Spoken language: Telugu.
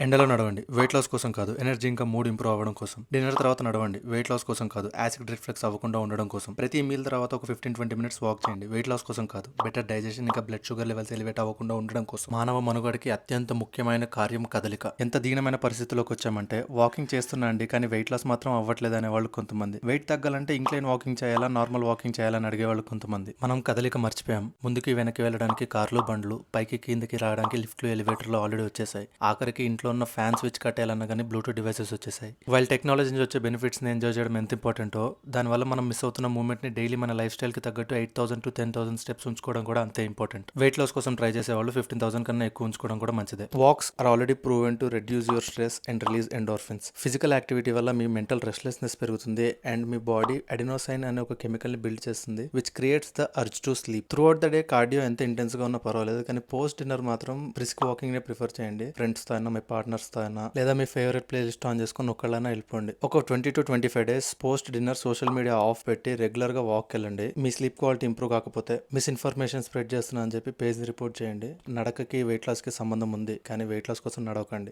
ఎండలో నడవండి. వెయిట్ లాస్ కోసం కాదు. ఎనర్జీ ఇంకా మూడ్ ఇంప్రూవ్ అవ్వడం కోసం. డిన్నర్ తర్వాత నడవండి. వెయిట్ లాస్ కోసం కాదు. యాసిడ్ రిఫ్లెక్స్ అవ్వకుండా ఉండడం కోసం. ప్రతి మీల్ తర్వాత ఒక 15-20 మినిట్స్ వాక్ చేయండి. వెయిట్ లాస్ కోసం కాదు. బెటర్ డైజెషన్ ఇంకా బ్లడ్ షుగర్ లెవెల్స్ ఎలివేట్ అవ్వకుండా ఉండడం కోసం. మానవ మనుగడకి అత్యంత ముఖ్యమైన కార్యం కదలిక. ఎంత దీనమైన పరిస్థితిలోకి వచ్చామంటే వాకింగ్ చేస్తున్నా అండి కానీ వెయిట్ లాస్ మాత్రం అవ్వట్లేదు అనే వాళ్ళు కొంతమంది. వెయిట్ తగ్గాలంటే ఇంక్లైన్ వాకింగ్ చేయాలా, నార్మల్ వాకింగ్ చేయాలని అడిగేవాళ్ళు కొంతమంది. మనం కదలిక మర్చిపోయాం. ముందుకి వెనక్కి వెళ్ళడానికి కార్లు, బండ్లు, పైకి కిందకి రావడానికి లిఫ్ట్లు, ఎలివేటర్లు ఆల్రెడీ వచ్చేసాయి. ఆఖరికి ఇంట్లో ఉన్న ఫ్యాన్ స్విచ్ కట్టేయాలన్నా కానీ బ్లూటూత్ డివైసెస్ వచ్చేసాయి. వైల్ టెక్నాలజీ నుంచి వచ్చే బెనిఫిట్స్ని ఎంజాయ్ చేయడం ఎంత ఇంపార్టెంటో దానివల్ల మనం మిస్ అవుతున్న మూమెంట్ని డైలీ మన లైఫ్ స్టైల్కి తగ్గట్టు 8,000 to 10,000 స్టెప్స్ ఉంచుకోవడం కూడా అంతే ఇంపార్టెంట్. వెయిట్ లాస్ కోసం ట్రై చేసే వాళ్ళు 15,000 కన్నా ఎక్కువ ఉంచుకోవడం కూడా మంచిదే. Walks are already proven to reduce your stress and release endorphins. Physical activity వల్ల మీ మెంటల్ రెస్ట్లెస్నెస్ పెరుగుతుంది అండ్ మీ బాడీ అడినోసైన్ అనే ఒక కెమికల్ ని బిల్డ్ చేస్తుంది which creates the urge to sleep. Throughout the day cardio ఎంత ఇంటెన్స్ గా ఉన్నా పర్వాలేదు కానీ పోస్ట్ డిన్నర్ మాత్రం బ్రిస్క్ వాకింగ్ నే ప్రిఫర్ చేయండి. ఫ్రెండ్స్ తో అయినా, మీ పార్ట్నర్స్ తో అయినా, లేదా మీ ఫేవరెట్ ప్లే లిస్ట్ ఆన్ చేసుకుని ఒక్కళ్ళైనా వెళ్ళిపోండి. ఒక 20 to 25 days post dinner social media of పెట్టి రెగ్యులర్ గా వాక్ వెళ్ళండి. మీ స్లీప్ క్వాలిటీ ఇంప్రూవ్ కాకపోతే మిస్ఇన్ఫర్మేషన్ స్ప్రెడ్ చేస్తున్నా అని చెప్పి పేజ్ రిపోర్ట్ చేయండి. నడకకి వెయిట్ లాస్ కి సంబంధం ఉంది కానీ వెయిట్ లాస్ కోసం నడవకండి.